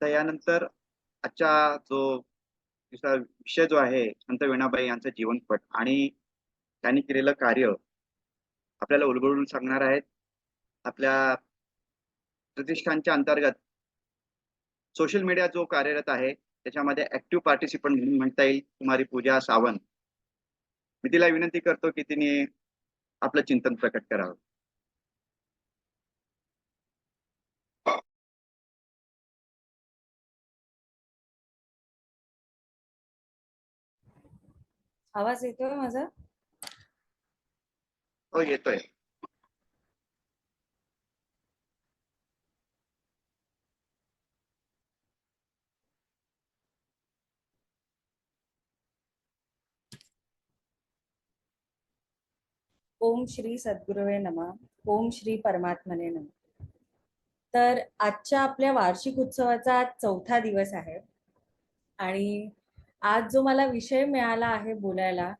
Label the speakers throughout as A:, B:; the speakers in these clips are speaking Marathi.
A: तर यानंतर आजचा जो दुसरा विषय जो आहे संत वीणाबाई यांचं जीवनपट आणि त्यांनी केलेलं कार्य आपल्याला उलगडून सांगणार आहेत. आपल्या प्रतिष्ठानच्या अंतर्गत सोशल मीडिया जो कार्यरत आहे त्याच्यामध्ये ऍक्टिव्ह पार्टिसिपंट म्हणून म्हणता येईल कुमारी पूजा सावंत. मी तिला विनंती करतो की तिने आपलं चिंतन प्रकट करावं.
B: आवाज येतोय माझा?
A: हो, येतोय.
B: ओम श्री सद्गुरुवे नमः. ओम श्री परमात्मने नमः. तर आजच्या आपल्या वार्षिक उत्सवाचा आज 4था दिवस आहे आणि आज जो मला विषय मिळाला आहे बोलायला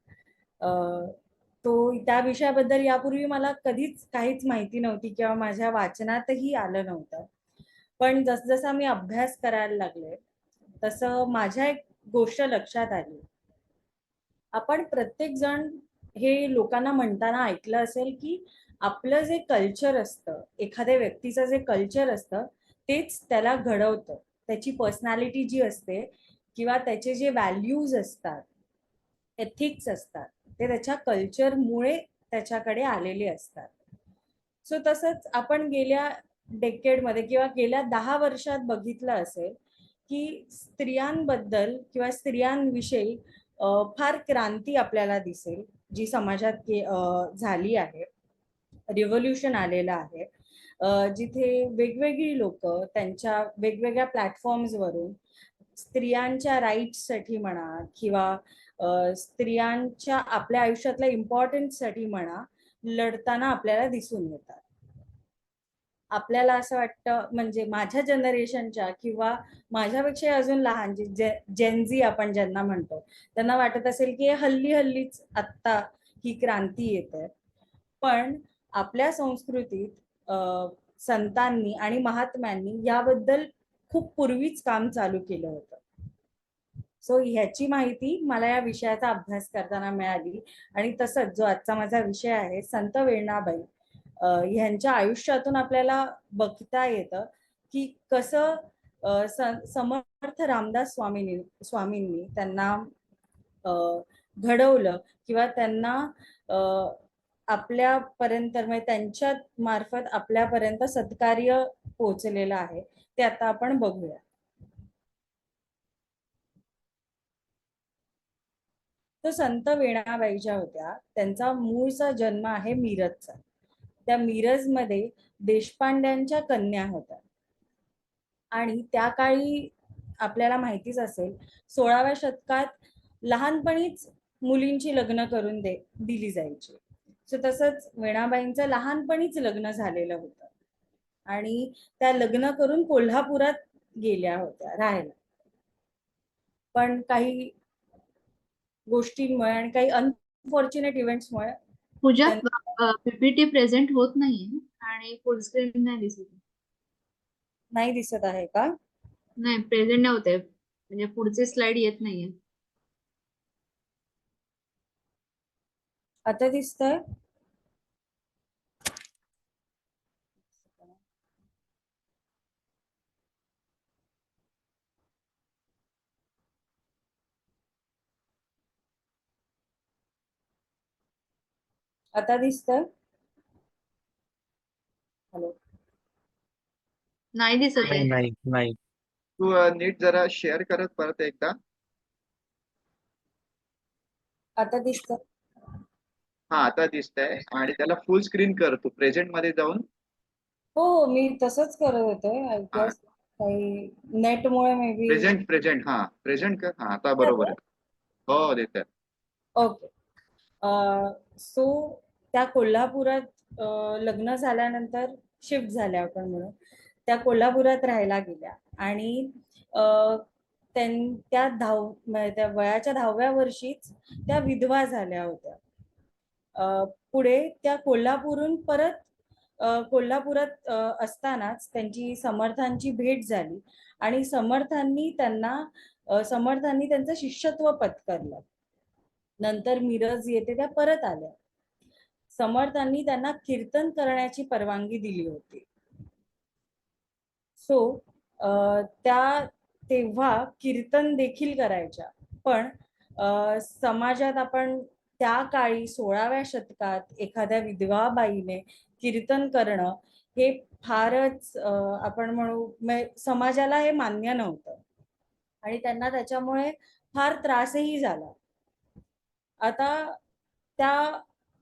B: तो त्या विषयाबद्दल यापूर्वी मला कधीच काहीच माहिती नव्हती किंवा माझ्या वाचनातही आलं नव्हतं. पण जसजसा मी अभ्यास करायला लागले तसं माझ्या एक गोष्ट लक्षात आली. आपण प्रत्येक जण हे लोकांना म्हणताना ऐकलं असेल की आपलं जे कल्चर असतं, एखाद्या व्यक्तीचं जे कल्चर असतं तेच त्याला घडवतं. त्याची पर्सनॅलिटी जी असते किंवा त्याचे जे व्हॅल्यूज असतात, एथिक्स असतात, ते त्याच्या कल्चरमुळे त्याच्याकडे आलेले असतात. सो तसंच आपण गेल्या डेकेडमध्ये किंवा गेल्या 10 वर्षात बघितलं असेल की स्त्रियांबद्दल किंवा स्त्रियांविषयी फार क्रांती आपल्याला दिसेल जी समाजात झाली आहे. रिव्होल्युशन आलेलं आहे. जिथे वेगवेगळी लोक त्यांच्या वेगवेगळ्या प्लॅटफॉर्म्सवरून स्त्रियांच्या राईट्ससाठी म्हणा किंवा स्त्रियांच्या आपल्या आयुष्यातल्या इम्पॉर्टन्ससाठी म्हणा लढताना आपल्याला दिसून येतात. आपल्याला असं वाटतं, म्हणजे माझ्या जनरेशनच्या किंवा माझ्यापेक्षा अजून लहान जेनझी आपण ज्यांना म्हणतो त्यांना वाटत असेल की हल्ली हल्लीच आत्ता ही क्रांती येते. पण आपल्या संस्कृतीत संतांनी आणि महात्म्यांनी याबद्दल खूप पूर्वीच काम चालू केलं होतं. सो ह्याची माहिती मला या विषयाचा अभ्यास करताना मिळाली आणि तसंच जो आजचा माझा विषय आहे संत वेणाबाई ह्यांच्या आयुष्यातून आपल्याला बघता येतं की कसं समर्थ रामदास स्वामींनी त्यांना घडवलं किंवा त्यांना आपल्यापर्यंत म्हणजे त्यांच्या मार्फत आपल्यापर्यंत सत्कार्य पोहोचलेलं आहे. ते आता आपण बघूया. तर संत वेणाबाई ज्या होत्या त्यांचा मूळचा जन्म आहे मिरजचा. त्या मिरजमध्ये देशपांड्यांच्या कन्या होत्या आणि त्या काळी आपल्याला माहितीच असेल 16व्या शतकात लहानपणीच मुलींची लग्न करून दिली जायची. सो तसंच वेणाबाईंचं लहानपणीच लग्न झालेलं होतं आणि त्या लग्न करून कोल्हापुरात गेल्या होत्या राहायला. पण काही गोष्टींमुळे आणि काही अनफॉर्च्युनेट इव्हेंट्समुळे
C: पूजा पीपीटी प्रेझेंट होत नाहीये आणि फुल स्क्रीन नाही दिसत.
B: नाही दिसत आहे का?
C: नाही, प्रेझेंट नाही होते, म्हणजे पुढचे स्लाइड येत नाहीये.
B: आता दिसतंय? आता दिसतंय? हॅलो,
C: नाही दिसत आहे.
D: नाही.
A: तू नीट जरा शेअर करत परत एकदा.
B: आता दिसतंय?
A: हा, आता दिसतंय आणि त्याला फुल स्क्रीन कर तू प्रेझेंट मध्ये जाऊन.
B: हो, मी तसंच करत होते. आय गेस काही नेटमुळे मे बी.
A: प्रेझेंट हा प्रेझेंट कर. हा, आता बरोबर आहे. हो, देत.
B: ओके. सो त्या कोल्हापुरात लग्न झाल्यानंतर शिफ्ट झाल्या आपण म्हणून त्या कोल्हापुरात राहायला गेल्या आणि त्या वयाच्या 10व्या वर्षीच त्या विधवा झाल्या होत्या. पुढे त्या कोल्हापूरहून परत कोल्हापुरात असतानाच त्यांची समर्थांची भेट झाली आणि समर्थांनी त्यांचं शिष्यत्व पत्करलं. नंतर मिरज येथे त्या परत आल्या. समर्थांनी त्यांना कीर्तन करण्याची परवानगी दिली होती. सो त्या तेव्हा कीर्तन देखील करायच्या. पण समाजात आपण त्या काळी 16व्या शतकात एखाद्या विधवा बाईने कीर्तन करणं हे फारच आपण म्हणू समाजाला हे मान्य नव्हतं आणि त्यांना त्याच्यामुळे फार त्रासही झाला. आता त्या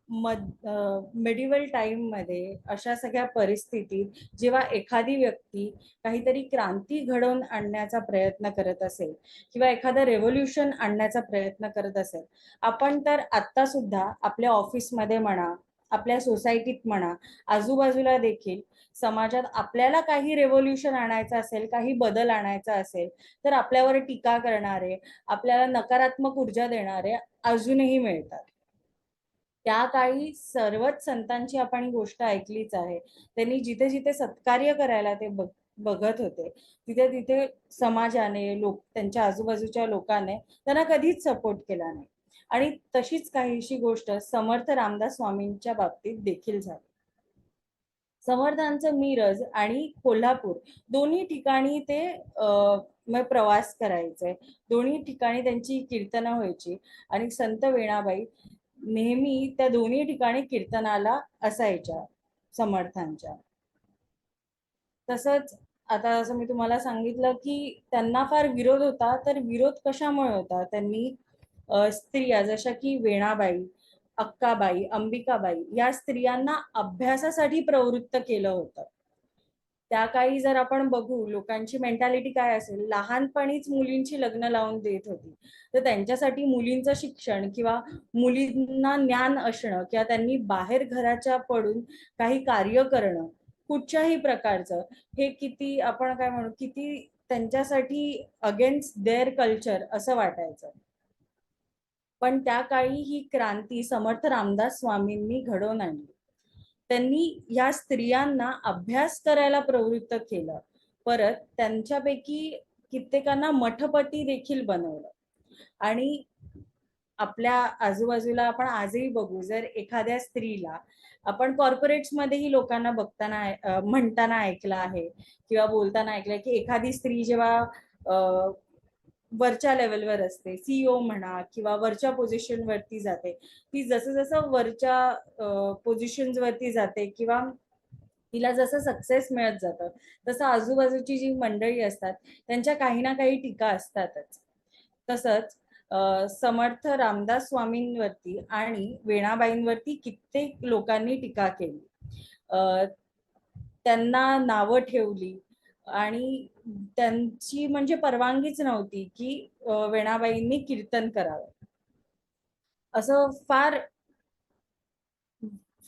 B: मेडिवल टाइम मध्ये अशा सगळ्या परिस्थितीत जेव्हा एखादी व्यक्ती काहीतरी क्रांती घडवून आणण्याचा प्रयत्न करत असेल किंवा एखादं रेव्होल्युशन आणण्याचा प्रयत्न करत असेल, आपण तर आता सुद्धा आपल्या ऑफिसमध्ये म्हणा, आपल्या सोसायटीत म्हणा, आजूबाजूला देखील समाजात आपल्याला काही रेव्होल्युशन आणायचं असेल, काही बदल आणायचा असेल तर आपल्यावर टीका करणारे, आपल्याला नकारात्मक ऊर्जा देणारे अजूनही मिळतात. त्या काळी सर्वच संतांची आपण ही गोष्ट ऐकलीच आहे. त्यांनी जिथे जिथे सत्कार्य करायला ते बघत होते, तिथे तिथे समाजाने, त्यांच्या आजूबाजूच्या लोकांनी त्यांना कधीच सपोर्ट केला नाही. आणि तशीच काहीशी गोष्ट समर्थ रामदास स्वामींच्या बाबतीत देखील झाली. समर्थांचं मिरज आणि कोल्हापूर दोन्ही ठिकाणी ते प्रवास करायचे. दोन्ही ठिकाणी त्यांची कीर्तनं व्हायची आणि संत वेणाबाई नेहमी त्या दोन्ही ठिकाणी कीर्तनाला असायच्या समर्थांच्या. तसंच आता असं मी तुम्हाला सांगितलं की त्यांना फार विरोध होता. तर विरोध कशामुळे होता? त्यांनी स्त्रिया जशा की वेणाबाई, अक्काबाई, अंबिकाबाई या स्त्रियांना अभ्यासासाठी प्रवृत्त केलं होतं. त्या काळी जर आपण बघू लोकांची मेंटॅलिटी काय असेल, लहानपणीच मुलींची लग्न लावून देत होती. तर त्यांच्यासाठी मुलींचं शिक्षण किंवा मुलींना ज्ञान असणं किंवा त्यांनी बाहेर घराच्या पडून काही कार्य करणं कुठच्याही प्रकारचं, हे किती आपण काय म्हणू, किती त्यांच्यासाठी अगेन्स्ट देअर कल्चर असं वाटायचं. पण त्या काळी ही क्रांती समर्थ रामदास स्वामींनी घडवून आणली. त्यांनी या स्त्रियांना अभ्यास करायला प्रवृत्त केलं. परत त्यांच्यापैकी कित्येकांना मठपती देखील बनवलं. आणि आपल्या आजूबाजूला आपण आजही बघू, जर एखाद्या स्त्रीला आपण कॉर्पोरेट्स मध्येही लोकांना म्हणताना ऐकलं आहे किंवा बोलताना ऐकलंय की एखादी स्त्री जेव्हा वरच्या लेवलवर असते, सीईओ म्हणा किंवा वरच्या पोझिशन वरती जाते, ती जसं जसं वरच्या पोझिशन्स वरती जाते किंवा तिला जसं सक्सेस मिळत जातं तसं आजूबाजूची जी मंडळी असतात त्यांच्या काही ना काही टीका असतातच. तसंच समर्थ रामदास स्वामींवरती आणि वेणाबाईंवरती कित्येक लोकांनी टीका केली, त्यांना नावं ठेवली आणि त्यांची म्हणजे परवानगीच नव्हती की वेणाबाईंनी कीर्तन करावं. असं फार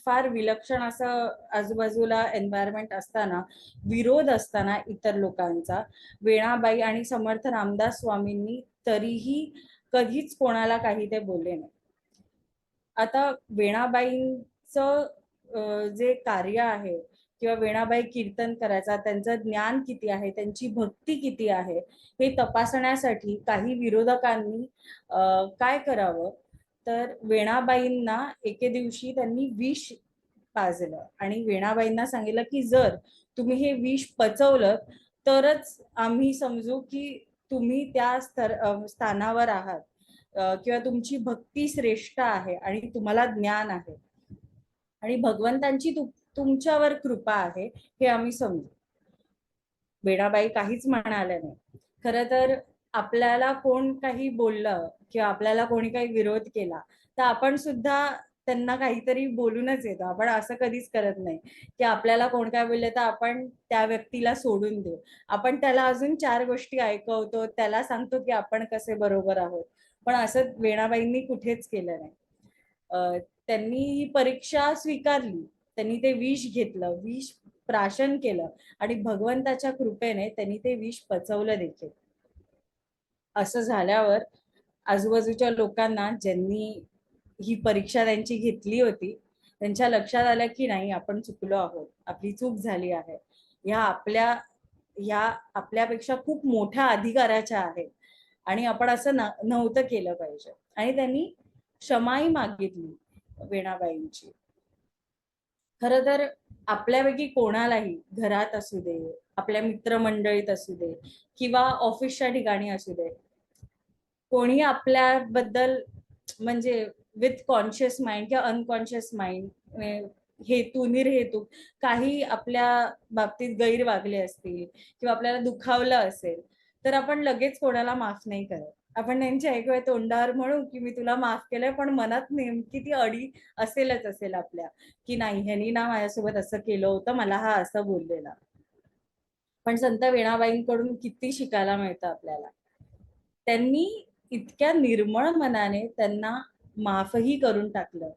B: फार विलक्षण असं आजूबाजूला एन्व्हायरमेंट असताना, विरोध असताना इतर लोकांचा, वेणाबाई आणि समर्थ रामदास स्वामींनी तरीही कधीच कोणाला काही ते बोलले नाही. आता वेणाबाईंचं जे कार्य आहे किंवा वेणाबाई कीर्तन करायचा, त्यांचं ज्ञान किती आहे, त्यांची भक्ती किती आहे, हे तपासण्यासाठी काही विरोधकांनी काय करावं, तर वेणाबाईंना एके दिवशी त्यांनी विष पाजलं आणि वेणाबाईंना सांगितलं की जर तुम्ही हे विष पचवलं तरच आम्ही समजू की तुम्ही त्या स्थानावर आहात किंवा तुमची भक्ती श्रेष्ठ आहे आणि तुम्हाला ज्ञान आहे आणि भगवंतांची तुमच्यावर कृपा आहे हे आम्ही समजू. वेणाबाई काहीच म्हणाल्या नाही. खरं तर आपल्याला कोण काही बोललं किंवा आपल्याला कोणी काही विरोध केला तर आपण सुद्धा त्यांना काहीतरी बोलूनच येतो. आपण असं कधीच करत नाही की आपल्याला कोण काय बोलले तर आपण त्या व्यक्तीला सोडून देऊ. आपण त्याला अजून 4 गोष्टी ऐकवतो, त्याला सांगतो की आपण कसे बरोबर आहोत. पण असं वेणाबाईंनी कुठेच केलं नाही. त्यांनी ही परीक्षा स्वीकारली, त्यांनी ते विष घेतलं, विष प्राशन केलं आणि भगवंताच्या कृपेने त्यांनी ते विष पचवलं देखील. असं झाल्यावर आजूबाजूच्या लोकांना, ज्यांनी ही परीक्षा त्यांची घेतली होती, त्यांच्या लक्षात आलं की नाही, आपण चुकलो आहोत, आपली चूक झाली आहे, ह्या आपल्यापेक्षा खूप मोठ्या अधिकाराच्या आहेत आणि आपण असं नव्हतं केलं पाहिजे. आणि त्यांनी क्षमाही मागितली वीणाबाईंची. खरं तर आपल्यापैकी कोणालाही, घरात असू दे, आपल्या मित्रमंडळीत असू दे किंवा ऑफिसच्या ठिकाणी असू दे, कोणी आपल्याबद्दल म्हणजे विथ कॉन्शियस माइंड किंवा अनकॉन्शियस माइंड, हेतू निर्हेतू काही आपल्या बाबतीत गैर वागले असतील किंवा आपल्याला दुखावलं असेल, तर आपण लगेच कोणाला माफ नाही करत. आपण त्यांची ऐकूया तोंडावर म्हणू की मी तुला माफ केलंय, पण मनात नेमकी ती अडी असेल आपल्या, की नाही, ह्यांनी ना माझ्यासोबत असं केलं होतं, मला हा असं बोललेला. पण संत वीणाबाईंकडून किती शिकायला मिळतं आपल्याला. त्यांनी इतक्या निर्मळ मनाने त्यांना माफही करून टाकलं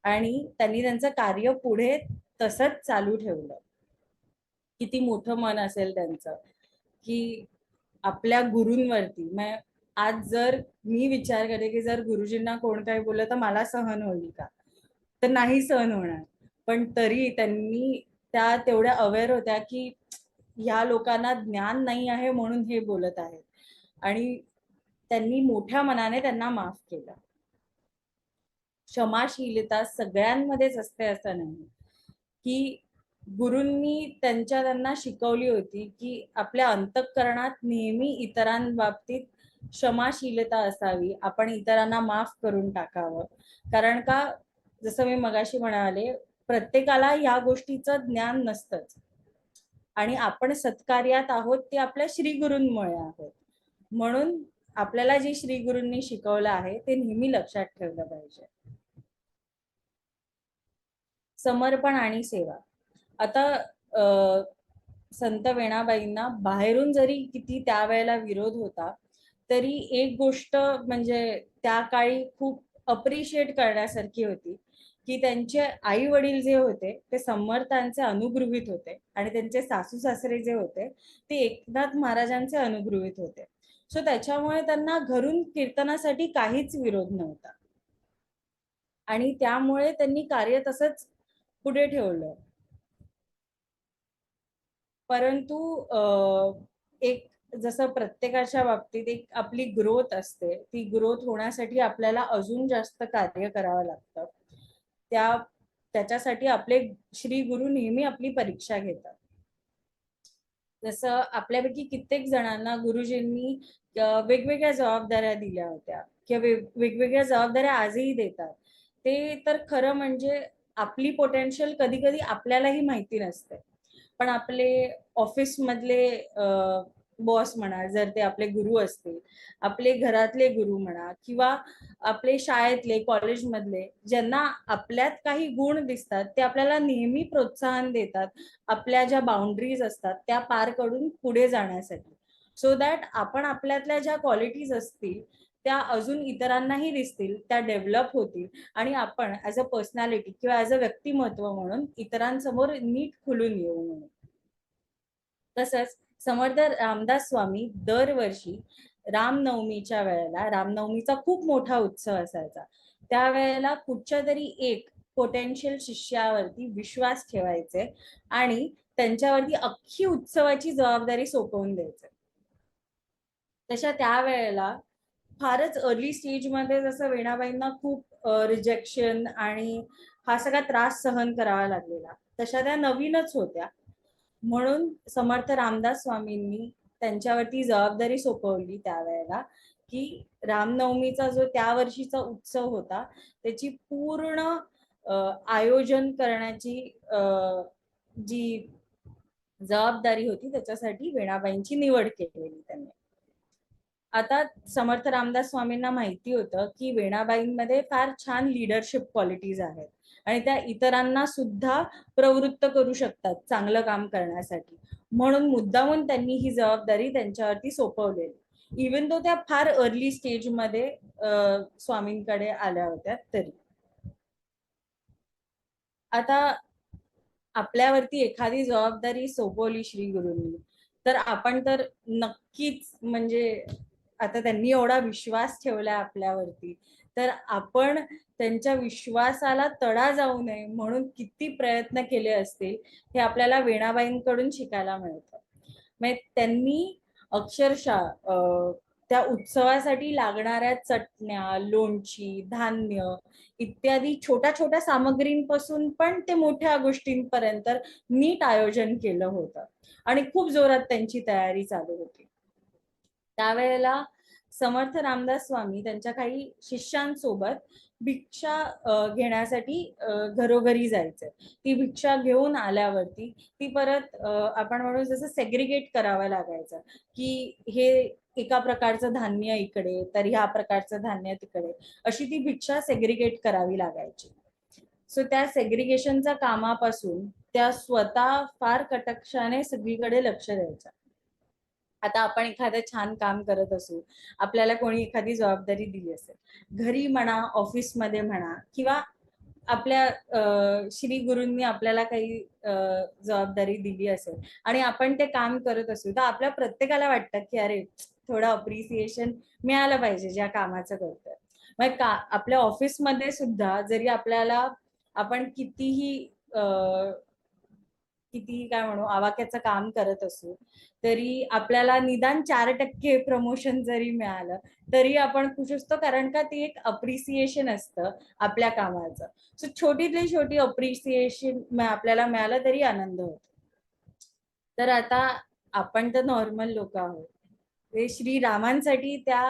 B: आणि त्यांनी त्यांचं कार्य पुढे तसंच चालू ठेवलं. किती मोठं मन असेल त्यांचं, की आपल्या गुरूंवरती आज जर मी विचार करे की जर गुरुजींना कोण काही बोललं तर मला सहन होईल का, तर नाही सहन होणार. पण तरी त्यांनी त्या तेवढ्या अवेअर होत्या की ह्या लोकांना ज्ञान नाही आहे म्हणून हे बोलत आहेत, आणि त्यांनी मोठ्या मनाने त्यांना माफ केलं. क्षमाशीलता सगळ्यांमध्येच असते असं नाही, की गुरूंनी त्यांना शिकवली होती की आपल्या अंतःकरणात नेहमी इतरांबाबतीत क्षमाशीलता असावी, आपण इतरांना माफ करून टाकावं. कारण का, जसं मी मगाशी म्हणाले, प्रत्येकाला या गोष्टीचं ज्ञान नसतंच आणि आपण सत्कार्यात आहोत ते आपल्या श्री गुरूंमुळे आहोत. म्हणून आपल्याला जे श्री गुरूंनी शिकवलं आहे ते नेहमी लक्षात ठेवलं पाहिजे. समर्पण आणि सेवा. आता संत वीणाबाईंना बाहेरून जरी किती त्यावेळेला विरोध होता, तरी एक गोष्ट म्हणजे त्या काळी खूप अप्रिशिएट करण्यासारखी होती, की त्यांचे आई वडील जे होते ते समर्थांचे अनुगृहीत होते आणि त्यांचे सासू सासरे जे होते ते एकनाथ महाराजांचे अनुगृहीत होते. सो त्याच्यामुळे त्यांना घरून कीर्तनासाठी काहीच विरोध नव्हता आणि त्यामुळे त्यांनी कार्य तसंच पुढे ठेवलं. परंतु एक जसं प्रत्येकाच्या बाबतीत एक आपली ग्रोथ असते, ती ग्रोथ होण्यासाठी आपल्याला अजून जास्त कार्य करावं लागतं. त्याच्यासाठी आपले श्री गुरु नेहमी आपली परीक्षा घेतात. जसं आपल्यापैकी कित्येक जणांना गुरुजींनी वेगवेगळ्या जबाबदाऱ्या दिल्या होत्या किंवा वेगवेगळ्या जबाबदाऱ्या आजही देतात. ते तर खरं म्हणजे आपली पोटेन्शियल कधी कधी आपल्यालाही माहिती नसते, पण आपले ऑफिस मधले बॉस म्हणा, जर ते आपले गुरु असतील, आपले घरातले गुरु म्हणा किंवा आपले शाळेतले कॉलेजमधले, ज्यांना आपल्यात काही गुण दिसतात ते आपल्याला नेहमी प्रोत्साहन देतात आपल्या ज्या बाउंड्रीज असतात त्या पार करून पुढे जाण्यासाठी, सो दॅट आपण आपल्यातल्या ज्या क्वालिटीज असतील त्या अजून इतरांनाही दिसतील, त्या डेव्हलप होतील आणि आपण ऍज अ पर्सनॅलिटी किंवा ऍज अ व्यक्तिमत्व म्हणून इतरांसमोर नीट खुलून येऊ म्हणून. तसंच समर्थ रामदास स्वामी दरवर्षी रामनवमीच्या वेळेला, रामनवमीचा खूप मोठा उत्सव असायचा, त्यावेळेला कुठच्या तरी एक पोटेन्शियल शिष्यावरती विश्वास ठेवायचे आणि त्यांच्यावरती अख्खी उत्सवाची जबाबदारी सोपवून द्यायचे. तशा त्यावेळेला फारच अर्ली स्टेजमध्ये जसं वीणाबाईंना खूप रिजेक्शन आणि हा सगळा त्रास सहन करावा लागलेला, तशा त्या नवीनच होत्या. म्हणून समर्थ रामदास स्वामींनी त्यांच्यावरती जबाबदारी सोपवली त्यावेळेला, की रामनवमीचा जो त्या वर्षीचा उत्सव होता त्याची पूर्ण आयोजन करण्याची जी जबाबदारी होती त्याच्यासाठी वीणाबाईंची निवड केलेली त्यांनी. आता समर्थ रामदास स्वामींना माहिती होतं की वीणाबाईंमध्ये फार छान लिडरशिप क्वालिटीज आहेत आणि त्या इतरांना सुद्धा प्रवृत्त करू शकतात चांगलं काम करण्यासाठी, म्हणून मुद्दामून त्यांनी ही जबाबदारी त्यांच्यावरती सोपवलेली, इवन दो त्या फार अर्ली स्टेजमध्ये स्वामींकडे आल्या होत्या तरी. आता आपल्यावरती एखादी जबाबदारी सोपवली श्री गुरूंनी, तर आपण तर नक्कीच म्हणजे आता त्यांनी एवढा विश्वास ठेवलाय आपल्यावरती, तर आपण त्यांच्या विश्वासाला तडा जाऊ नये म्हणून किती प्रयत्न केले असतील हे आपल्याला वेणाबाईंकडून शिकायला मिळतं. म्हणजे त्यांनी अक्षरशः त्या उत्सवासाठी लागणाऱ्या चटण्या, लोणची, धान्य इत्यादी छोट्या छोट्या सामग्रींपासून पण ते मोठ्या गोष्टींपर्यंत नीट आयोजन केलं होतं आणि खूप जोरात त्यांची तयारी चालू होती. त्यावेळेला समर्थ रामदास स्वामी त्यांच्या काही शिष्यांसोबत भिक्षा घेण्यासाठी घरोघरी जायचे. ती भिक्षा घेऊन आल्यावरती ती परत आपण म्हणू जसं सेग्रिगेट करावं लागायचं, की हे एका प्रकारचं धान्य इकडे तर ह्या प्रकारचं धान्य तिकडे, अशी ती भिक्षा सेग्रिगेट करावी लागायची. सो त्या सेग्रिगेशनच्या कामापासून त्या स्वतः फार कटाक्षाने सगळीकडे लक्ष द्यायच्या. आता आपण एखादं छान काम करत असू, आपल्याला कोणी एखादी जबाबदारी दिली असेल, घरी म्हणा, ऑफिसमध्ये म्हणा किंवा आपल्या श्री गुरूंनी आपल्याला काही जबाबदारी दिली असेल आणि आपण ते काम करत असू, तर आपल्या प्रत्येकाला वाटतं की अरे थोडं अप्रिसिएशन मिळालं पाहिजे ज्या कामाचं करतोय. मग आपल्या ऑफिसमध्ये सुद्धा जरी आपल्याला आपण कितीही काय म्हणू आवाक्याचं काम करत असू, तरी आपल्याला निदान 4% प्रमोशन जरी मिळालं तरी आपण खुश असतो, कारण का ती एक अप्रिसिएशन असतं आपल्या कामाचं. सो छोटीतली छोटी अप्रिसिएशन आपल्याला मिळालं तरी आनंद होतो. तर आता आपण तर नॉर्मल लोक आहोत, ते श्रीरामांसाठी त्या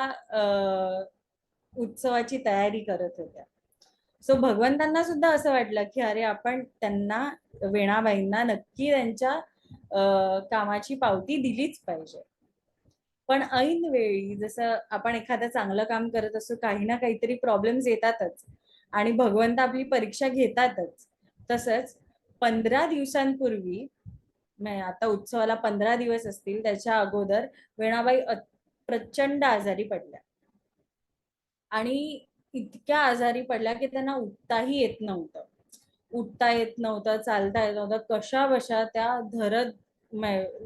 B: उत्सवाची तयारी करत होत्या. सो भगवंतांना सुद्धा असं वाटलं की अरे आपण त्यांना वेणाबाईंना नक्की त्यांच्या कामाची पावती दिलीच पाहिजे. पण ऐन वेळी जसं आपण एखादं चांगलं काम करत असतो, काही ना काहीतरी प्रॉब्लेम्स येतातच आणि भगवंत आपली परीक्षा घेतातच. तसंच 15 दिवसांपूर्वी आता उत्सवाला 15 दिवस असतील, त्याच्या अगोदर वेणाबाई प्रचंड आजारी पडल्या आणि इतक्या आजारी पडल्या की त्यांना उठताही येत नव्हतं, चालता येत नव्हतं. कशा बशा त्या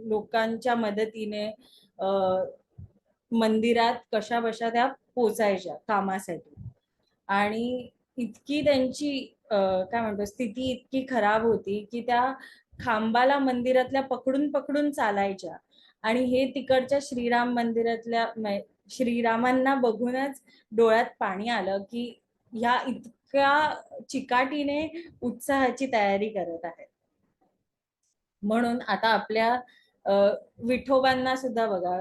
B: लोकांच्या मदतीने मंदिरात कशा बशा त्या पोचायच्या कामासाठी आणि इतकी त्यांची काय म्हणतो स्थिती इतकी खराब होती की त्या खांबाला मंदिरातल्या पकडून पकडून चालायच्या आणि हे तिकडच्या श्रीराम मंदिरातल्या श्रीरामांना बघूनच डोळ्यात पाणी आलं की ह्या इतक्या चिकाटीने उत्साहाची तयारी करत आहेत. म्हणून आता आपल्या विठोबांना सुद्धा बघा,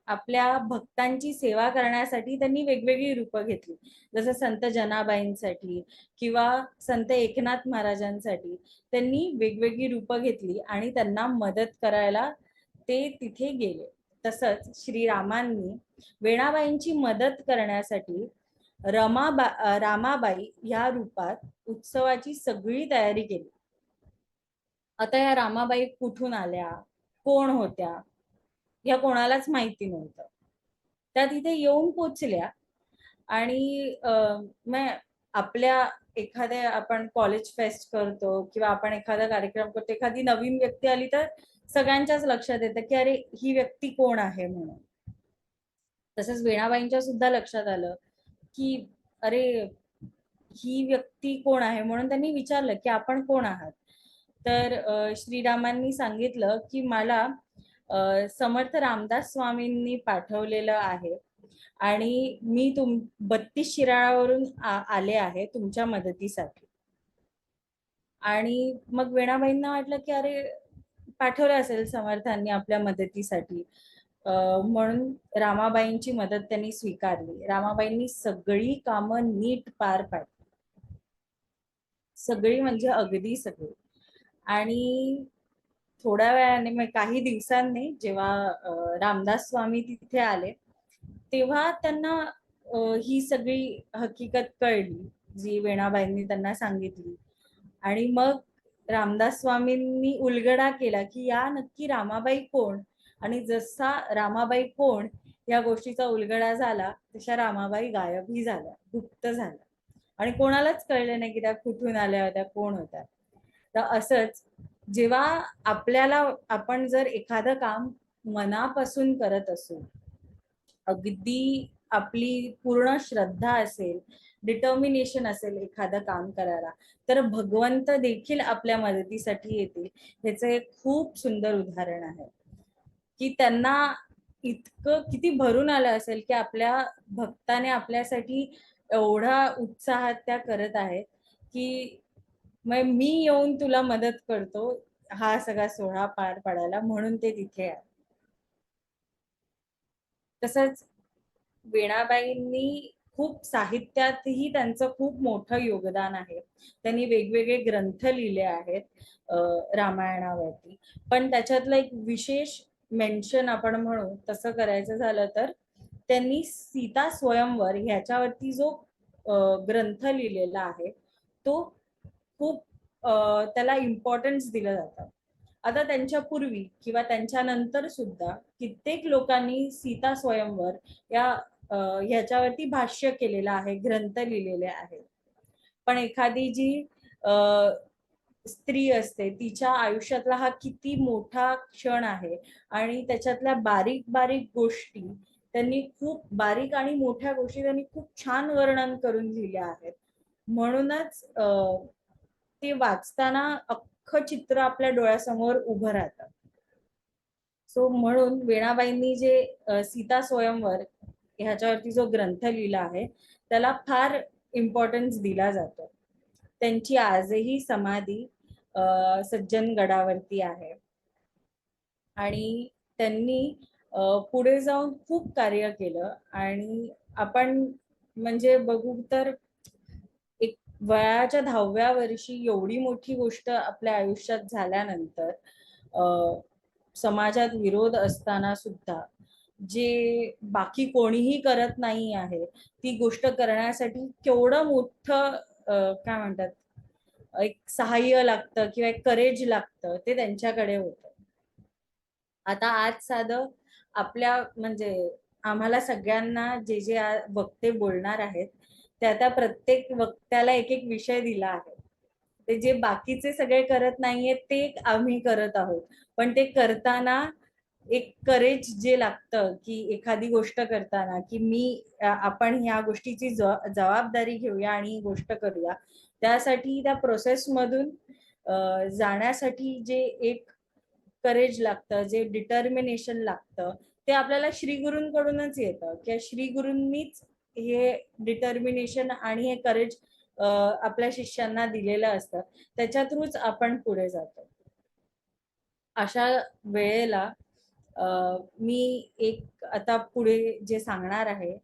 B: आपल्या भक्तांची सेवा करण्यासाठी त्यांनी वेगवेगळी रूपं घेतली. जसं संत जनाबाईंसाठी किंवा संत एकनाथ महाराजांसाठी त्यांनी वेगवेगळी रूपं घेतली आणि त्यांना मदत करायला ते तिथे गेले. तसंच श्रीरामांनी वेणाबाईंची मदत करण्यासाठी रामाबाई या रूपात उत्सवाची सगळी तयारी केली. आता या रामाबाई कुठून आल्या, कोण होत्या, या कोणालाच माहिती नव्हतं. त्या तिथे येऊन पोचल्या आणि आपल्या एखाद्या आपण कॉलेज फेस्ट करतो किंवा आपण एखादा कार्यक्रम करतो, एखादी नवीन व्यक्ती आली तर सगळ्यांच्याच लक्षात येतं की अरे ही व्यक्ती कोण आहे म्हणून. तसंच वेणाबाईंच्या सुद्धा लक्षात आलं की अरे ही व्यक्ती कोण आहे म्हणून त्यांनी विचारलं की आपण कोण आहात. तर श्रीरामांनी सांगितलं की मला समर्थ रामदास स्वामींनी पाठवलेलं आहे आणि मी 32 शिराळावरून आले आहे तुमच्या मदतीसाठी. आणि मग वेणाबाईंना वाटलं की अरे पाठवलं असेल समर्थांनी आपल्या मदतीसाठी, म्हणून रामाबाईंची मदत त्यांनी स्वीकारली. रामाबाईंनी सगळी कामं नीट पार पाडली, सगळी म्हणजे अगदी सगळी. आणि थोड्या वेळाने काही दिवसांनी जेव्हा रामदास स्वामी तिथे आले तेव्हा त्यांना ही सगळी हकीकत कळली जी वेणाबाईंनी त्यांना सांगितली. आणि मग रामदास स्वामींनी उलगडा केला की या नक्की रामाबाई कोण, आणि जसा रामाबाई कोण या गोष्टीचा उलगडा झाला तशा रामाबाई गायबही झाल्या, गुप्त झाल्या आणि कोणालाच कळलं नाही की त्या कुठून आल्या होत्या, कोण होत्या. तर असंच जेव्हा आपण जर एखादं काम मनापासून करत असू, अगदी आपली पूर्ण श्रद्धा असेल, डिटर्मिनेशन असेल एखादं काम करायला, तर भगवंत देखील आपल्या मदतीसाठी येतील. ह्याचं एक खूप सुंदर उदाहरण आहे की त्यांना इतकं किती भरून आलं असेल की आपल्या भक्ताने आपल्यासाठी एवढा उत्साहात त्या करत आहेत की मग मी येऊन तुला मदत करतो हा सगळा सोहळा पार पाडायला, म्हणून ते तिथे आहे. तसंच वीणाबाईंनी खूप साहित्यातही त्यांचं खूप मोठं योगदान आहे. त्यांनी वेगवेगळे ग्रंथ लिहिले आहेत रामायणावरती, पण त्याच्यातलं एक विशेष मेन्शन आपण म्हणू तसं करायचं झालं तर त्यांनी सीता स्वयंवर ह्याच्यावरती जो ग्रंथ लिहिलेला आहे तो खूप त्याला इम्पॉर्टन्स दिलं जातं. आता त्यांच्या पूर्वी किंवा त्यांच्या नंतर सुद्धा कित्येक लोकांनी सीता स्वयंवर या ह्याच्यावरती भाष्य केलेलं आहे, ग्रंथ लिहिलेले आहेत. पण एखादी जी स्त्री असते तिच्या आयुष्यातला हा किती मोठा क्षण आहे आणि त्याच्यातल्या बारीक बारीक गोष्टी त्यांनी खूप बारीक आणि मोठ्या गोष्टी त्यांनी खूप छान वर्णन करून लिहिल्या आहेत. म्हणूनच ते वाचताना अख्खं चित्र आपल्या डोळ्यासमोर उभं राहतं. सो म्हणून वीणाबाईंनी जे सीता स्वयंवर ह्याच्यावरती जो ग्रंथ लिहिला आहे त्याला फार इम्पॉर्टन्स दिला जातो. त्यांची आजही समाधी सज्जनगडावरती आहे आणि त्यांनी पुढे जाऊन खूप कार्य केलं. आणि आपण म्हणजे बघू तर एक वयाच्या 10व्या वर्षी एवढी मोठी गोष्ट आपल्या आयुष्यात झाल्यानंतर समाजात विरोध असताना सुद्धा जे बाकी कोणीही करत नाही आहे ती गोष्ट करण्यासाठी केवढं मोठं काय म्हणतात एक सहाय्य लागतं किंवा एक करेज लागतं ते त्यांच्याकडे होतं. आता आज साधं आपल्या म्हणजे आम्हाला सगळ्यांना जे जे वक्ते बोलणार आहेत त्या प्रत्येक वक्त्याला एक एक विषय दिला आहे. ते जे बाकीचे सगळे करत नाहीयेत ते आम्ही करत आहोत, पण ते करताना एक करेज जे लागतं की एखादी गोष्ट करताना की आपण ह्या गोष्टीची जबाबदारी घेऊया आणि ही गोष्ट करूया, त्यासाठी त्या प्रोसेस मधून जाण्यासाठी जे एक करेज लागतं, जे डिटर्मिनेशन लागतं ते आपल्याला श्री गुरूंकडूनच येतं की श्री गुरूंनीच हे डिटर्मिनेशन आणि हे करेज आपल्या शिष्यांना दिलेलं असतं. त्याच्या थ्रूच आपण पुढे जातो. अशा वेळेला मी एक आता पुढे जे सांगणार आहे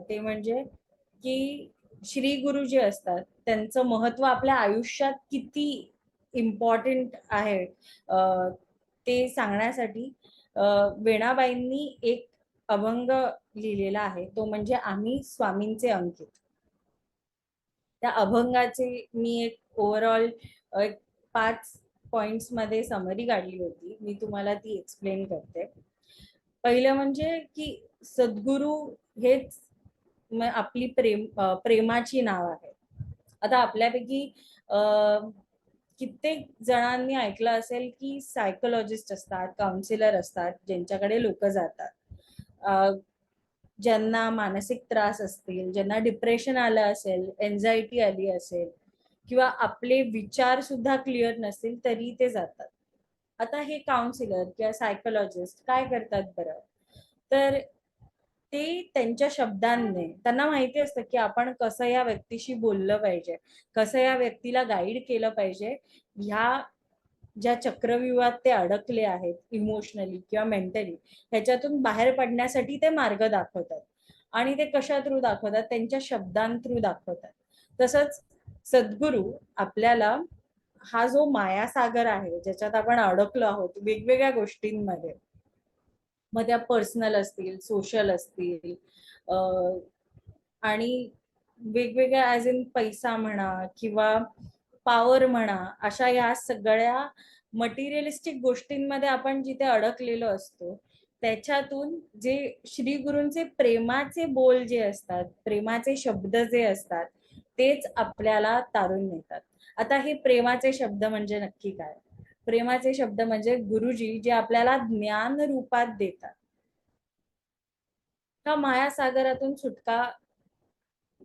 B: ते म्हणजे की श्री गुरु जे असतात त्यांचं महत्व आपल्या आयुष्यात किती इम्पॉर्टंट आहे ते सांगण्यासाठी वीणाबाईंनी एक अभंग लिहिलेला आहे, तो म्हणजे आम्ही स्वामींचे अंकित. त्या अभंगाचे मी एक ओव्हरऑल 5 पॉइंट्स मध्ये समरी काढली होती, मी तुम्हाला ती एक्सप्लेन करते. पहिलं म्हणजे की सद्गुरू हेच आपली प्रेमाची नाव आहे. आता आपल्यापैकी कित्येक जणांनी ऐकलं असेल की सायकोलॉजिस्ट असतात, काउन्सिलर असतात ज्यांच्याकडे लोक जातात, ज्यांना मानसिक त्रास असतील, ज्यांना डिप्रेशन आलं असेल, एन्झायटी आली असेल किंवा आपले विचार सुद्धा क्लिअर नसतील तरी ते जातात. आता हे काउन्सिलर किंवा सायकोलॉजिस्ट काय करतात बरं, तर ते त्यांच्या शब्दांनी त्यांना माहिती असतं की आपण कसं या व्यक्तीशी बोललं पाहिजे, कसं या व्यक्तीला गाईड केलं पाहिजे. ह्या ज्या चक्रव्यूहात ते अडकले आहेत इमोशनली किंवा मेंटली, ह्याच्यातून बाहेर पडण्यासाठी ते मार्ग दाखवतात. आणि ते कशा थ्रू दाखवतात, त्यांच्या शब्दां थ्रू दाखवतात. तसंच सद्गुरू आपल्याला हा जो मायासागर आहे ज्याच्यात आपण अडकलो आहोत वेगवेगळ्या गोष्टींमध्ये, मग त्या पर्सनल असतील, सोशल असतील, आणि वेगवेगळ्या ॲज इन पैसा म्हणा किंवा पॉवर म्हणा, अशा या सगळ्या मटेरियलिस्टिक गोष्टींमध्ये आपण जिथे अडकलेलो असतो त्याच्यातून जे श्री गुरूंचे प्रेमाचे बोल जे असतात, प्रेमाचे शब्द जे असतात तेच आपल्याला तारून नेतात. आता हे प्रेमाचे शब्द म्हणजे नक्की काय? प्रेमाचे शब्द म्हणजे गुरुजी जे आपल्याला ज्ञान रूपात देतात. ह्या मायासागरातून सुटका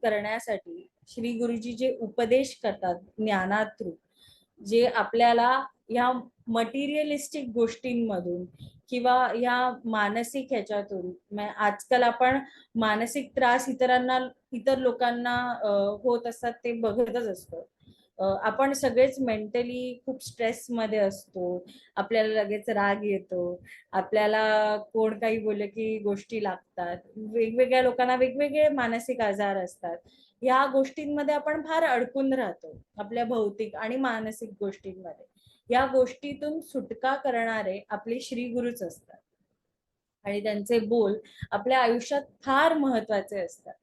B: करण्यासाठी श्री गुरुजी जे उपदेश करतात ज्ञाना थ्रू, जे आपल्याला या मटेरियलिस्टिक गोष्टींमधून किंवा या मानसिक ह्याच्यातून आजकाल आपण मानसिक त्रास इतर लोकांना होत असतात ते बघतच असतो. आपण सगळेच मेंटली खूप स्ट्रेस मध्ये असतो, आपल्याला लगेच राग येतो, आपल्याला कोण काही बोलले की गोष्टी लागतात, वेगवेगळ्या लोकांना वेगवेगळे मानसिक आजार असतात. या गोष्टींमध्ये आपण फार अडकून राहतो, आपल्या भौतिक आणि मानसिक गोष्टींमध्ये. या गोष्टीतून सुटका करणारे आपले श्री गुरुच असतात आणि त्यांचे बोल आपल्या आयुष्यात फार महत्वाचे असतात.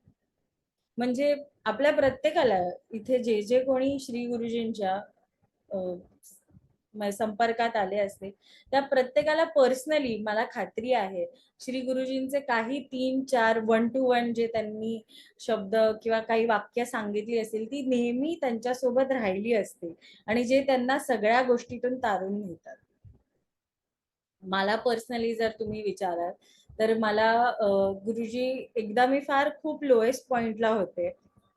B: म्हणजे आपल्या प्रत्येकाला इथे जे जे कोणी श्री गुरुजींच्या संपर्कात आले असते त्या प्रत्येकाला पर्सनली मला खात्री आहे श्री गुरुजींचे काही 3-4 1 to 1 जे त्यांनी शब्द किंवा काही वाक्य सांगितली असतील ती नेहमी त्यांच्यासोबत राहिली असते आणि जे त्यांना सगळ्या गोष्टीतून तारून नेतात. मला पर्सनली जर तुम्ही विचाराल तर मला गुरुजी एकदा मी फार खूप लोएस्ट पॉइंटला होते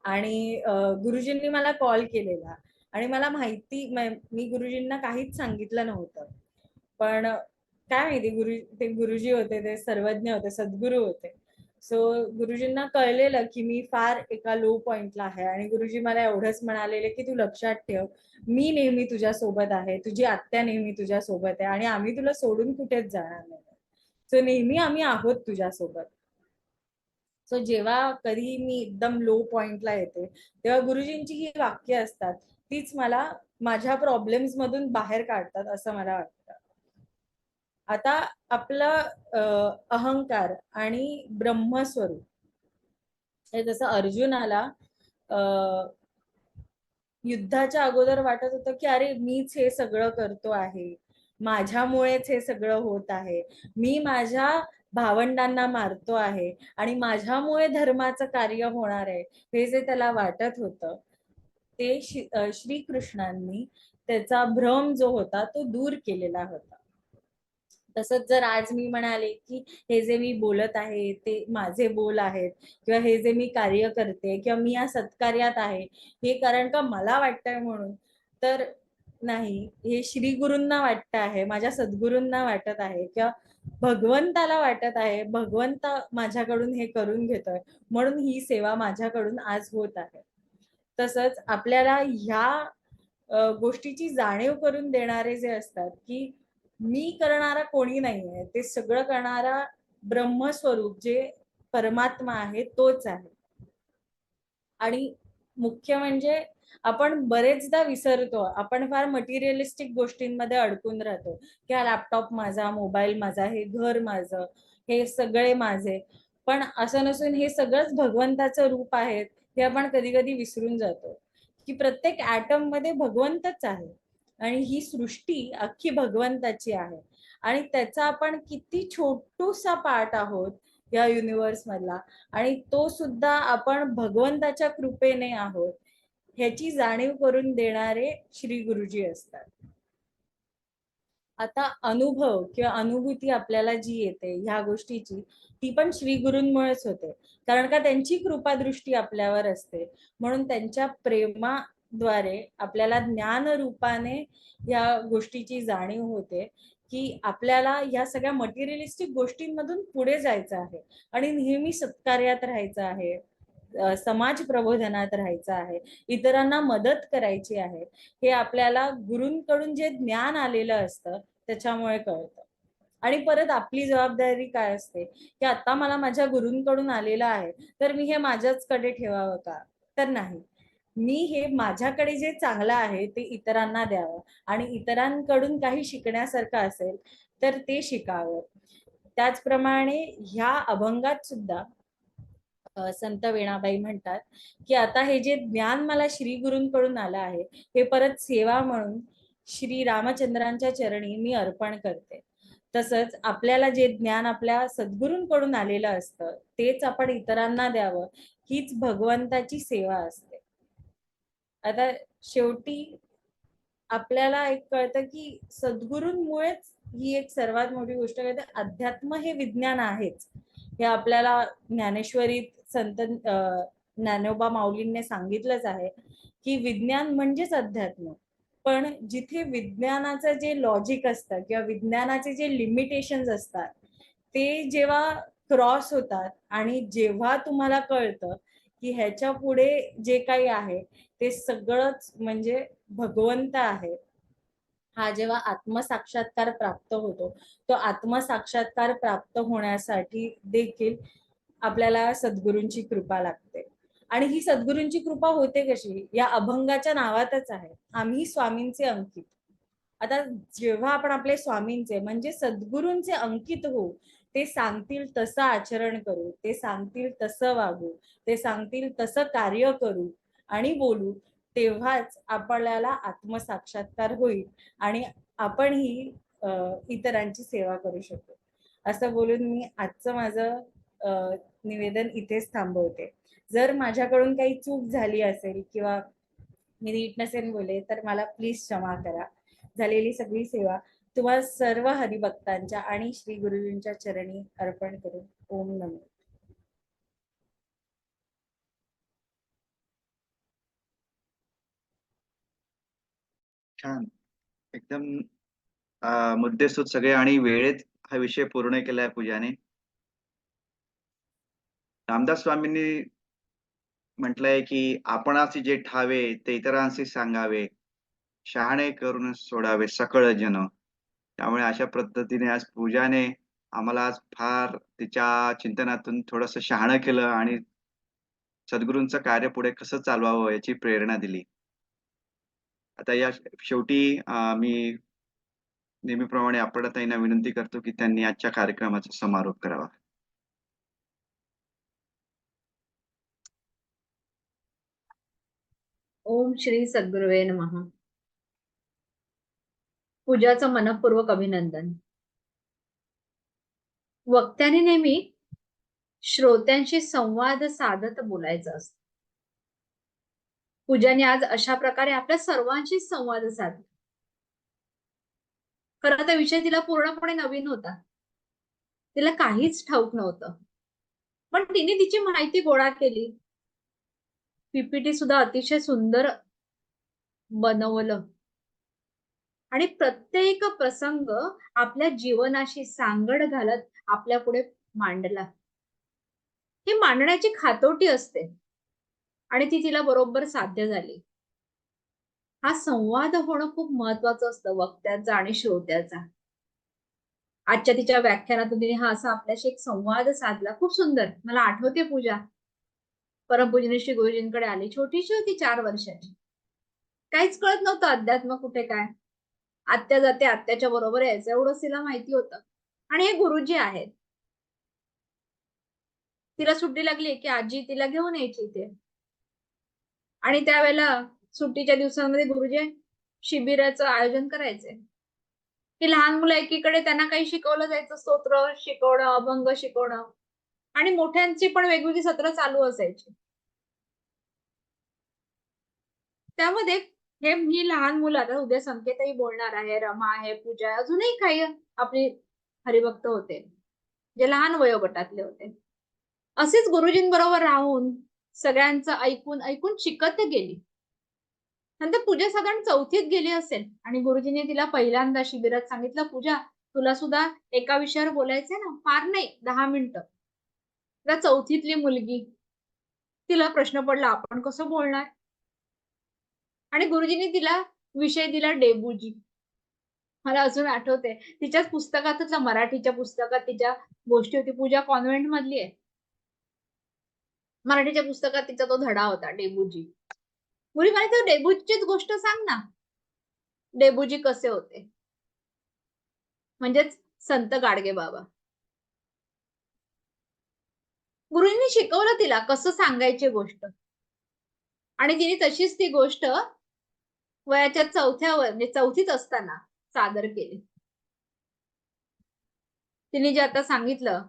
B: आणि गुरुजींनी मला कॉल केलेला आणि मला माहिती मी गुरुजींना काहीच सांगितलं नव्हतं, पण काय माहिती ते गुरुजी होते, ते सर्वज्ञ होते, सद्गुरू होते. सो गुरुजींना कळलेलं की मी फार एका लो पॉइंटला आहे आणि गुरुजी मला एवढंच म्हणालेले की तू लक्षात ठेव, मी नेहमी तुझ्या सोबत आहे, तुझी आत्या नेहमी तुझ्या सोबत आहे आणि आम्ही तुला सोडून कुठेच जाणार नाही. सो नेहमी आम्ही आहोत तुझ्या सोबत. सो जेव्हा कधी मी एकदम लो पॉइंटला येते तेव्हा गुरुजींची ही वाक्य असतात तीच मला माझ्या प्रॉब्लेम्स मधून बाहेर काढतात असं मला वाटतं. आता आपलं अहंकार आणि ब्रह्मस्वरूप हे जसं अर्जुनाला युद्धाच्या अगोदर वाटत होतं की अरे मीच हे सगळं करतो आहे, माझ्यामुळेच हे सगळं होत आहे, मी माझ्या भावंडांना मारतो आहे आणि माझ्यामुळे धर्माचं कार्य होणार आहे, हे जे त्याला वाटत होतं ते श्रीकृष्णांनी त्याचा भ्रम जो होता तो दूर केलेला होता. तसंच जर आज मी म्हणाले की हे जे मी बोलत आहे ते माझे बोल आहेत किंवा हे जे मी कार्य करते किंवा मी या सत्कार्यात आहे हे कारण का मला वाटतंय म्हणून, तर नाही, हे श्री गुरूंना वाटत आहे, माझ्या सद्गुरूंना वाटत आहे किंवा भगवंताला वाटत आहे, भगवंत माझ्याकडून हे करून घेतोय म्हणून ही सेवा माझ्याकडून आज होत आहे. तसंच आपल्याला ह्या गोष्टीची जाणीव करून देणारे जे असतात की मी करणारा कोणी नाहीये, ते सगळं करणारा ब्रह्मस्वरूप जे परमात्मा आहे तोच आहे. आणि मुख्य म्हणजे आपण बरेचदा विसरतो, आपण फार मटेरियलिस्टिक गोष्टींमध्ये अडकून राहतो की हा लॅपटॉप माझा, मोबाईल माझा, हे घर माझं, हे सगळे माझे. पण असं नसून हे सगळंच भगवंताचं रूप आहेत हे आपण कधी कधी विसरून जातो की प्रत्येक ऍटम मध्ये भगवंतच आहे आणि ही सृष्टी अख्खी भगवंताची आहे आणि त्याचा आपण किती छोटूसा पार्ट आहोत या युनिव्हर्स मधला आणि तो सुद्धा आपण भगवंताच्या कृपेने आहोत ह्याची जाणीव करून देणारे श्री गुरुजी असतात. आता अनुभव किंवा अनुभूती आपल्याला जी येते ह्या गोष्टीची ती पण श्री गुरूंमुळेच होते, कारण का त्यांची कृपादृष्टी आपल्यावर असते म्हणून त्यांच्या प्रेमाद्वारे आपल्याला ज्ञान रूपाने या गोष्टीची जाणीव होते की आपल्याला या सगळ्या मटेरियलिस्टिक गोष्टींमधून पुढे जायचं आहे आणि नेहमी सत्कार्यात राहायचं आहे, समाज प्रबोधनात राहायचं आहे, इतरांना मदत करायची आहे, हे आपल्याला गुरूंकडून जे ज्ञान आलेलं असतं त्याच्यामुळे कळतं. आणि परत आपली जबाबदारी काय असते की आता मला माझ्या गुरूंकडून आलेलं आहे तर मी हे माझ्याचकडे ठेवावं का, तर नाही, मी हे माझ्याकडे जे चांगलं आहे ते इतरांना द्यावं आणि इतरांकडून काही शिकण्यासारखं असेल तर ते शिकावं. त्याचप्रमाणे ह्या अभंगात सुद्धा संत वेणाबाई म्हणतात की आता हे जे ज्ञान मला श्री गुरूंकडून आलं आहे हे परत सेवा म्हणून श्री रामचंद्रांच्या चरणी मी अर्पण करते. तसंच आपल्याला जे ज्ञान आपल्या सद्गुरूंकडून आलेलं असतं तेच आपण इतरांना द्यावं, हीच भगवंताची सेवा असते. आता शेवटी आपल्याला एक कळतं की सद्गुरूंमुळेच ही एक सर्वात मोठी गोष्ट कळते, अध्यात्म हे विज्ञान आहेच हे आपल्याला ज्ञानेश्वरीत संत ज्ञानोबा माऊलींनी सांगितलंच आहे की विज्ञान म्हणजेच अध्यात्म. पण जिथे विज्ञानाचं जे लॉजिक असतं किंवा विज्ञानाचे जे लिमिटेशन्स असतात ते जेव्हा क्रॉस होतात आणि जेव्हा तुम्हाला कळतं की ह्याच्या पुढे जे काही आहे ते सगळंच म्हणजे भगवंत आहे, हा जेव्हा आत्मसाक्षात्कार प्राप्त होतो, तो आत्मसाक्षात्कार प्राप्त होण्यासाठी देखील आपल्याला सद्गुरूंची कृपा लागते. आणि ही सद्गुरूंची कृपा होते कशी? या अभंगाच्या नावातच आहे, आम्ही स्वामींचे अंकित. आता जेव्हा आपण आपले स्वामींचे म्हणजे सद्गुरूंचे अंकित होऊ, ते सांगतील तसं आचरण करू, ते सांगतील तसं वागू, ते सांगतील तसं कार्य करू आणि बोलू, तेव्हाच आपल्याला आत्मसाक्षात्कार होईल आणि आपणही इतरांची सेवा करू शकतो. असं बोलून मी आजचं माझं निवेदन इथेच थांबवते. जर माझ्याकडून काही चूक झाली असेल किंवा मी नीट नसेल बोले तर मला प्लीज क्षमा करा. झालेली सगळी सेवा तुम्हा सर्व हरिभक्तांच्या आणि श्री गुरुजींच्या चरणी अर्पण करून ओम नमो.
A: छान, एकदम मुद्देसूद सगळे आणि वेळेत हा विषय पूर्ण केलाय पूजाने. रामदास स्वामींनी म्हटलंय की आपणासी जे ठावे ते इतरांशी सांगावे, शहाणे करून सोडावे सकळ जन. त्यामुळे अशा पद्धतीने आज पूजाने आम्हाला आज फार तिच्या चिंतनातून थोडंसं शहाणं केलं आणि सद्गुरूंचं कार्य पुढे कसं चालवावं याची प्रेरणा दिली. आता या शेवटी मी नेहमीप्रमाणे आपणताईंना विनंती करतो की त्यांनी आजच्या कार्यक्रमाचा समारोप करावा.
C: ओम श्री सद्गुरुवे नमः. पूजाचं मनपूर्वक अभिनंदन. वक्त्याने नेहमी श्रोत्यांशी संवाद साधत बोलायचं असतं. पूजाने आज अशा प्रकारे आपल्या सर्वांशी संवाद साधला. खरं तर विषय तिला पूर्णपणे नवीन होता, तिला काहीच ठाऊक नव्हतं, पण तिने तिची माहिती गोळा केली. पीपीटी सुद्धा अतिशय सुंदर बनवलं आणि प्रत्येक प्रसंग आपल्या जीवनाशी सांगड घालत आपल्या पुढे मांडला. ही मांडण्याची खातोटी असते आणि ती तिला बरोबर साध्य झाली. हा संवाद होणं खूप महत्वाचं असतं वक्त्याचा आणि श्रोत्याचा. आजच्या तिच्या व्याख्यानातून तिने हा असा आपल्याशी एक संवाद साधला. खूप सुंदर. मला आठवते पूजा परमपूजनीय श्री गुरुजींकडे आली. छोटीशी होती, 4 वर्षाची. काहीच कळत नव्हतं अध्यात्म कुठे काय. आत्या जाते, आत्याच्या बरोबर यायचं एवढंच तिला माहिती होतं. आणि हे गुरुजी आहेत. तिला सुट्टी लागली की आजी तिला घेऊन यायची इथे. आणि त्यावेळेला सुट्टीच्या दिवसांमध्ये गुरुजी शिबिराचं आयोजन करायचे. की लहान मुलं एकीकडे त्यांना काही शिकवलं जायचं, स्तोत्र शिकवणं, अभंग शिकवणं आणि मोठ्यांची पण वेगवेगळी सत्र चालू असायची. त्यामध्ये ही लहान मुलं, आता उद्या संकेतही बोलणार आहे, रमा आहे, पूजा आहे, अजूनही काही आपले हरिभक्त होते जे लहान वयोगटातले होते. असेच गुरुजींबरोबर राहून सगळ्यांचं ऐकून ऐकून शिकत गेली. नंतर पूजा साधारण 4थीत गेली असेल आणि गुरुजींनी तिला पहिल्यांदा शिबिरात सांगितलं, पूजा तुला सुद्धा एका विषयावर बोलायचंय ना, फार नाही 10 मिनिटं. त्या 4थीतली मुलगी, तिला प्रश्न पडला आपण कसं बोलणार. आणि गुरुजींनी तिला विषय दिला डेबूजी. मला अजून आठवते तिच्याच पुस्तकातच, मराठीच्या पुस्तकात तिच्या गोष्टी होती. पूजा कॉन्व्हेंट मधली आहे. मराठीच्या पुस्तकात तिचा तो धडा होता डेबूजी. गुरुजी म्हणायचे डेबूजीचीच गोष्ट सांग ना. डेबूजी कसे होते, म्हणजेच संत गाडगे बाबा. गुरुजींनी शिकवलं तिला कसं सांगायची गोष्ट आणि तिने तशीच ती गोष्ट वयाच्या 4थ्या म्हणजे 4थीत असताना सादर केली. तिने जे आता सांगितलं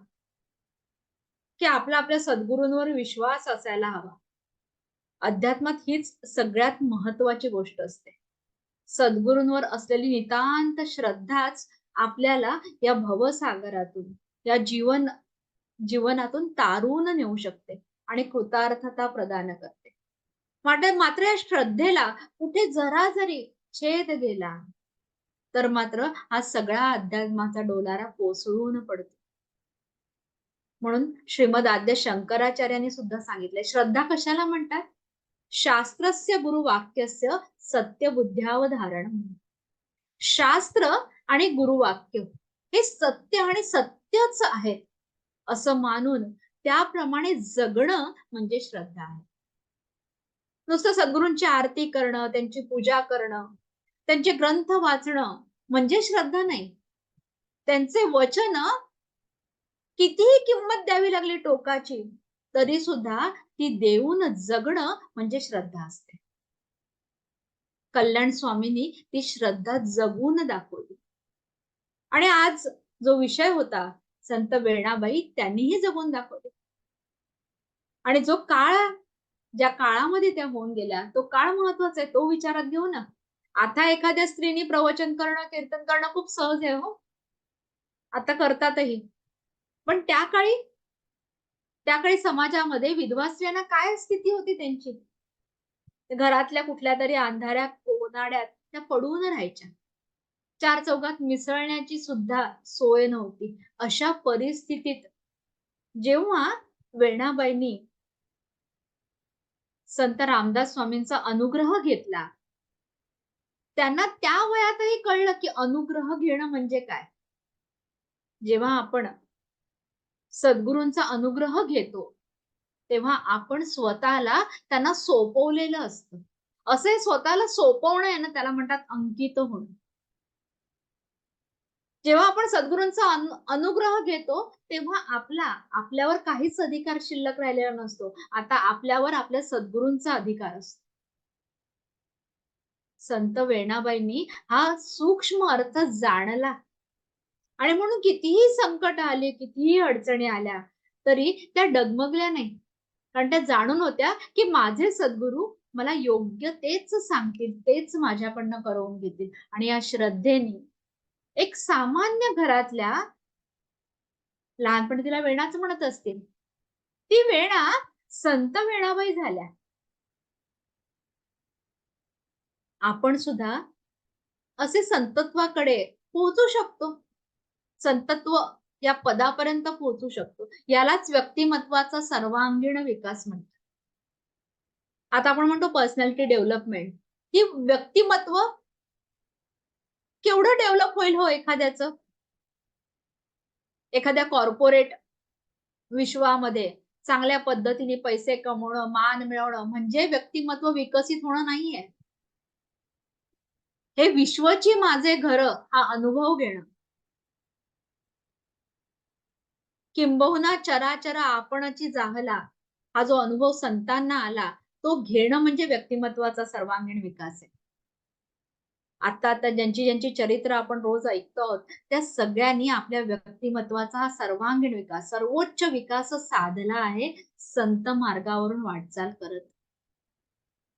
C: की आपल्या सद्गुरूंवर विश्वास असायला हवा. अध्यात्मात हीच सगळ्यात महत्वाची गोष्ट असते. सद्गुरूंवर असलेली नितांत श्रद्धाच आपल्याला या भवसागरातून, या जीवन जीवनातून तारून नेऊ शकते आणि कृतार्थता प्रदान करते. मात्र या श्रद्धेला कुठे जरा जरी छेद गेला तर मात्र हा सगळा अध्यात्माचा डोलारा कोसळून पडतो. म्हणून श्रीमद आद्य शंकराचार्यांनी सुद्धा सांगितलंय, श्रद्धा कशाला म्हणतात? शास्त्रस्य गुरुवाक्यस्य सत्यबुद्ध्यावधारणं. शास्त्र आणि गुरुवाक्य हे सत्य आणि सत्यच आहेत असं मानून त्याप्रमाणे जगणं म्हणजे श्रद्धा आहे. नुसतं सद्गुरूंची आरती करणं, त्यांची पूजा करणं, त्यांचे ग्रंथ वाचणं म्हणजे श्रद्धा नाही. त्यांचे वचन कितीही किंमत द्यावी लागली टोकाची तरी सुद्धा ती देऊन जगणं म्हणजे श्रद्धा असते. कल्याण स्वामींनी ती श्रद्धा जगून दाखवली. आणि आज जो विषय होता संत वेणाबाई त्यांनीही जगून दाखवले. आणि जो काळ, ज्या काळामध्ये त्या होऊन गेल्या तो काळ महत्वाचा आहे, तो विचारात घेऊ ना. आता एखाद्या स्त्रीने प्रवचन करणं, कीर्तन करणं खूप सहज आहे हो, आता करतातही. पण त्या काळी समाजामध्ये विधवा स्त्रियांना काय स्थिती होती त्यांची? घरातल्या कुठल्या तरी अंधाऱ्या कोनाड्यात त्या पडून राहायच्या. चार चौघात मिसळण्याची सुद्धा सोय नव्हती. अशा परिस्थितीत जेव्हा वेणाबाईंनी संत रामदास स्वामींचा अनुग्रह घेतला, त्यांना त्या वयातही कळलं की अनुग्रह घेणं म्हणजे काय. जेव्हा आपण सद्गुरूंचा अनुग्रह घेतो तेव्हा आपण स्वतःला त्यांना सोपवलेलं असतं. असे स्वतःला सोपवणं आहे ना, त्याला म्हणतात अंकित होणं. जेव्हा आपण सद्गुरूंचा अनुग्रह घेतो तेव्हा आपल्यावर काहीच अधिकार शिल्लक राहिलेला नसतो. आता आपल्यावर आपल्या सद्गुरूंचा अधिकार असतो. संत वेणाबाईंनी हा सूक्ष्म अर्थ जाणला आणि म्हणून कितीही संकट आले, कितीही अडचणी आल्या तरी त्या डगमगल्या नाही. कारण त्या जाणून होत्या की माझे सद्गुरू मला योग्य तेच सांगतील, तेच माझ्याकडनं करवून घेतील. आणि या श्रद्धेने एक सामान्य घरातल्या, लहानपणी तिला वेणाच म्हणत असतील, ती वेणा संत वेणाबाई झाल्या. आपण सुद्धा असे संतत्वाकडे पोहोचू शकतो, संतत्व या पदापर्यंत पोहोचू शकतो. यालाच व्यक्तिमत्वाचा सर्वांगीण विकास म्हणतात. आता आपण म्हणतो पर्सनॅलिटी डेव्हलपमेंट. ही व्यक्तिमत्व केवढं डेव्हलप होईल हो एखाद्याचं? एखाद्या कॉर्पोरेट विश्वामध्ये चांगल्या पद्धतीने पैसे कमवणं, मान मिळवणं म्हणजे व्यक्तिमत्व विकसित होणं नाहीये. हे विश्वची माझे घर हा अनुभव घेणं, किंबहुना चराचर आपणची जाहला हा जो अनुभव संतांना आला तो घेणं म्हणजे व्यक्तिमत्वाचा सर्वांगीण विकास आहे. आता ज्यांची चरित्र आपण रोज ऐकतो आहोत त्या सगळ्यांनी आपल्या व्यक्तिमत्वाचा हा सर्वांगीण विकास, सर्वोच्च विकास साधला आहे संत मार्गावरून वाटचाल करत.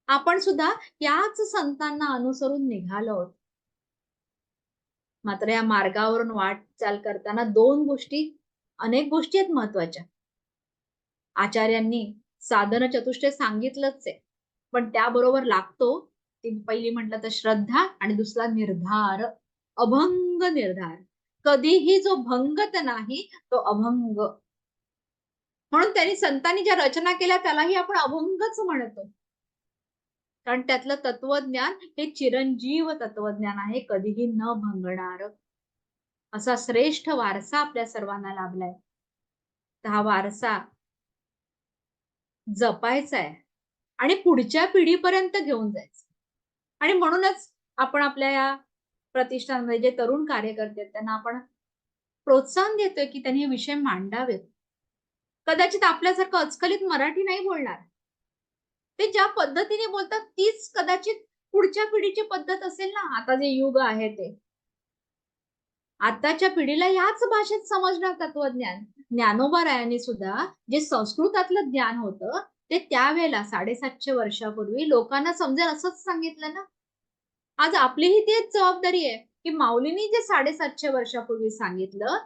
C: आपण सुद्धा याच संतांना अनुसरून निघालो आहोत. मात्र या मार्गावरून वाटचाल करताना अनेक गोष्टी आहेत महत्वाच्या. आचार्यांनी साधन चतुष्टय सांगितलंच आहे, पण त्याबरोबर लागतो ती पहिली म्हटलं तर श्रद्धा आणि दुसरा निर्धार, अभंग निर्धार. कधीही जो भंगत नाही तो अभंग. म्हणून त्यांनी संतांनी ज्या रचना केल्या त्यालाही आपण अभंगच म्हणतो. कारण त्यातलं तत्वज्ञान हे चिरंजीव तत्वज्ञान आहे, कधीही न भंगणार. असा श्रेष्ठ वारसा आपल्या सर्वांना लाभलाय. तर हा वारसा जपायचा आहे आणि पुढच्या पिढीपर्यंत घेऊन जायचं. आणि म्हणूनच आपण आपल्या या प्रतिष्ठानमध्ये जे तरुण कार्यकर्ते आहेत त्यांना आपण प्रोत्साहन देतोय की त्यांनी हे विषय मांडावेत. कदाचित आपल्यासारखं अचकलीत मराठी नाही बोलणार, ते ज्या पद्धतीने बोलतात तीच कदाचित पुढच्या पिढीची पद्धत असेल ना. आता जे युग आहे ते आताच्या पिढीला याच भाषेत समजणार तत्वज्ञान. ज्ञानोबा रायांनी सुद्धा जे संस्कृतातलं ज्ञान होतं ते त्यावेळेला 750 वर्षापूर्वी लोकांना समजेल असंच सांगितलं ना. आज आपलीही तीच जबाबदारी आहे की माऊलींनी जे 750 वर्षापूर्वी सांगितलं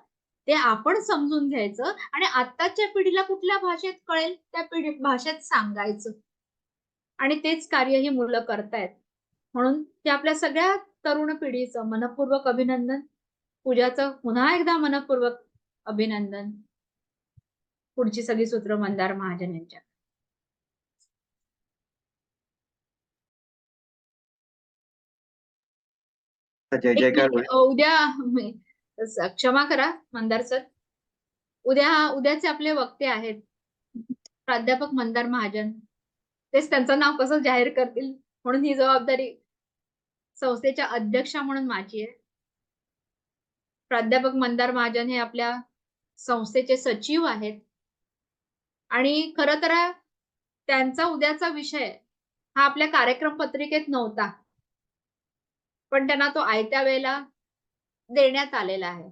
C: ते आपण समजून घ्यायचं आणि आत्ताच्या पिढीला कुठल्या भाषेत कळेल त्या भाषेत सांगायचं. आणि तेच कार्य ही मुलं करतायत. म्हणून ते आपल्या सगळ्या तरुण पिढीचं मनःपूर्वक अभिनंदन. पूजाचं पुन्हा एकदा मनःपूर्वक अभिनंदन. पुढची सगळी सूत्र मंदार महाजन यांच्या.
A: जय
C: एक
A: जयकार
C: मिनिट, उद्या क्षमा करा मंदार सर. उद्याचे आपले वक्ते आहेत प्राध्यापक मंदार महाजन. तेच त्यांचं नाव कसं जाहीर करतील म्हणून ही जबाबदारी संस्थेच्या अध्यक्षा म्हणून माझी आहे. प्राध्यापक मंदार महाजन हे आपल्या संस्थेचे सचिव आहेत आणि खरं तर त्यांचा उद्याचा विषय हा आपल्या कार्यक्रम पत्रिकेत नव्हता, पण त्यांना तो आयत्या वेळेला देण्यात आलेला आहे.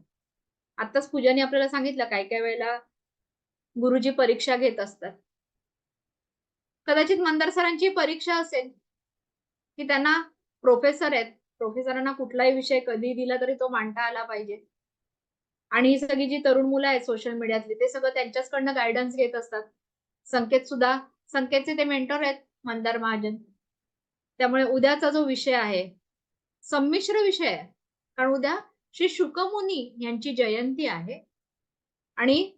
C: आताच पूजाने आपल्याला सांगितलं काय काय वेळेला गुरुजी परीक्षा घेत असतात. कदाचित मंदार सरांची परीक्षा असेल की त्यांना प्रोफेसर आहेत, प्रोफेसरांना कुठलाही विषय कधी दिला तरी तो मांडता आला पाहिजे. आणि ही सगळी जी तरुण मुलं आहेत सोशल मीडियातली ते सगळं त्यांच्याचकडनं गायडन्स घेत असतात. संकेतचे ते मेंटर आहेत मंदार महाजन. त्यामुळे उद्याचा जो विषय आहे संमिश्र विषय आहे, कारण उद्या श्री शुकमुनी यांची जयंती आहे आणि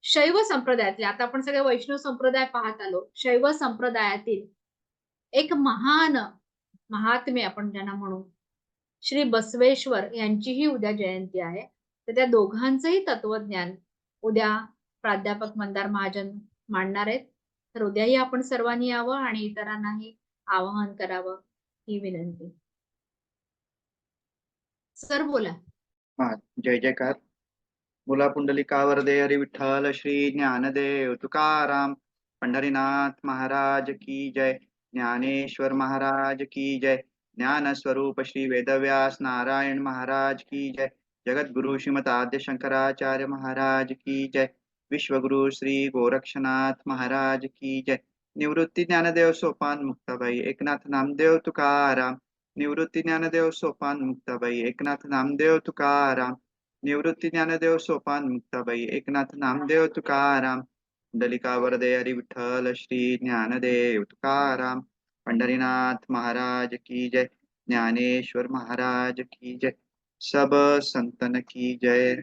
C: शैव संप्रदायातले, आता आपण सगळे वैष्णव संप्रदाय पाहत आलो, शैव संप्रदायातील एक महान महात्मे आपण ज्यांना म्हणू श्री बसवेश्वर यांचीही उद्या जयंती आहे. तर त्या दोघांचंही तत्वज्ञान उद्या प्राध्यापक मंदार महाजन मांडणार आहेत. तर उद्याही आपण सर्वांनी यावं आणि इतरांनाही आवाहन करावं ही विनंती. सर बोला.
A: हा जय जयकार. मुला पुंडलिका वरदे हरी विठ्ठल श्री ज्ञानदेव तुकाराम पंढरीनाथ महाराज की जय. ज्ञानेश्वर महाराज की जय. ज्ञान स्वरूप श्री वेदव्यास नारायण महाराज की जय. जगद्गुरु श्रीमद आद्य शंकराचार्य महाराज की जय. विश्वगुरु श्री गोरक्षनाथ महाराज की जय. निवृत्ती ज्ञानदेव सोपान मुक्ताबाई एकनाथ नामदेव तुकाराम. निवृत्ती ज्ञानदेव सोपान मुक्ताबाई एकनाथ नामदेव तुकाराम. निवृत्ती ज्ञानदेव सोपान मुक्ताबाई एकनाथ नामदेव तुकाराम. पुंडलिका वरदे हरी विठ्ठल श्री ज्ञानदेव तुकाराम पंढरीनाथ महाराज की जय. ज्ञानेश्वर महाराज की जय. सब संतन की जय.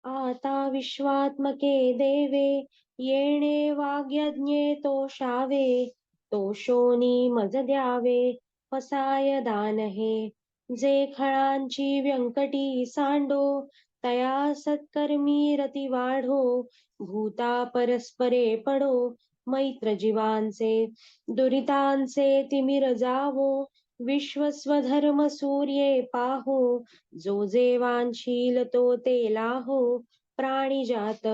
D: आता विश्वात्मके देवे येणे वाग्यज्ञे तोषावे तोषोनी मज द्यावे पसाय दान हे जे खळांची व्यंकटी सांडो तया सत्कर्मी रती वाढो भूता परस्परे पडो मैत्र जीवांचे दुरितांचे तिमिर जावो विश्वस्वधर्म सूर्ये पाहो जो जे वांशील तो ते लाहो प्राणिजात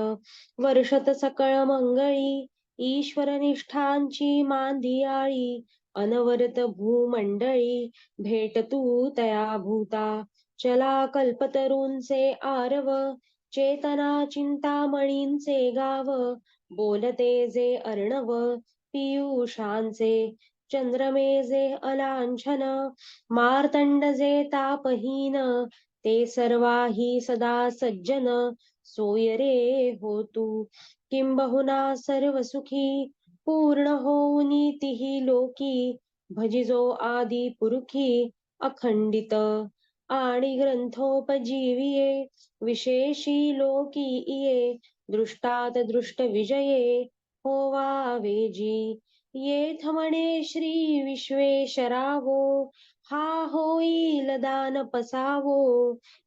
D: वर्षत सकळ मंगळी ईश्वर निष्ठांची मांदियाळी अनवरत भूमंडळी भेट तू तया भूता चला कल्पतरूंचे आरव चेतना चिंतामणींचे गाव बोलते जे अर्णव पियुषांचे चंद्रमे जे अलांछन मार्तंड जे तापहीन ते सर्वाही सदा सज्जन सोय रे हो तू किंबहुना सर्व सुखी पूर्ण होऊनी तिही लोकी भजिजो आदि पुरुखी अखंडित आणि ग्रंथोपजीविये विशेषी लोकी इये दृष्टात दृष्ट विजये होवा वेजी येथ म्हणे श्री विश्वेश्वरावो हा होईल दान पसावो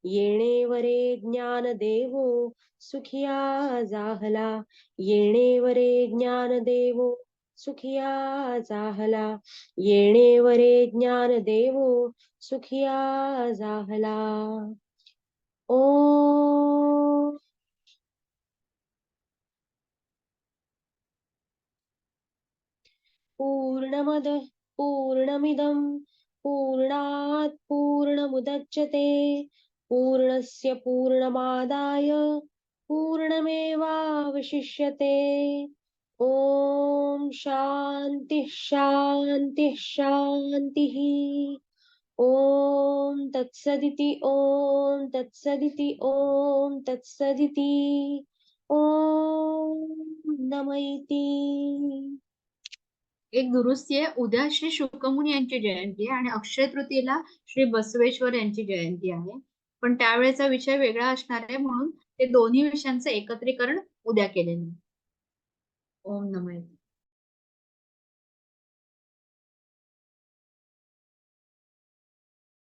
D: येणे वरे ज्ञान देवो सुखिया जाहला येणे वरे ज्ञान देवो सुखिया जाहला येणे वरे ज्ञान देवो सुखिया जाहला. ओ पूर्णमिदं पूर्णात् पूर्णमुदच्यते पूर्णस्य पूर्णमादाय पूर्णमेवावशिष्यते. ॐ शान्तिः शान्तिः शान्तिः. ॐ तत्सदिति ॐ तत्सदिति ॐ तत्सदिति ॐ नम इति.
C: एक दुरुस्ती आहे, उद्या श्री शुकमुनी यांची जयंती आहे आणि अक्षय तृतीयेला श्री बसवेश्वर यांची जयंती आहे. पण त्यावेळेचा विषय वेगळा असणार आहे, म्हणून ते दोन्ही विषयांचं एकत्रीकरण उद्या केलेलं आहे. ओम नमः.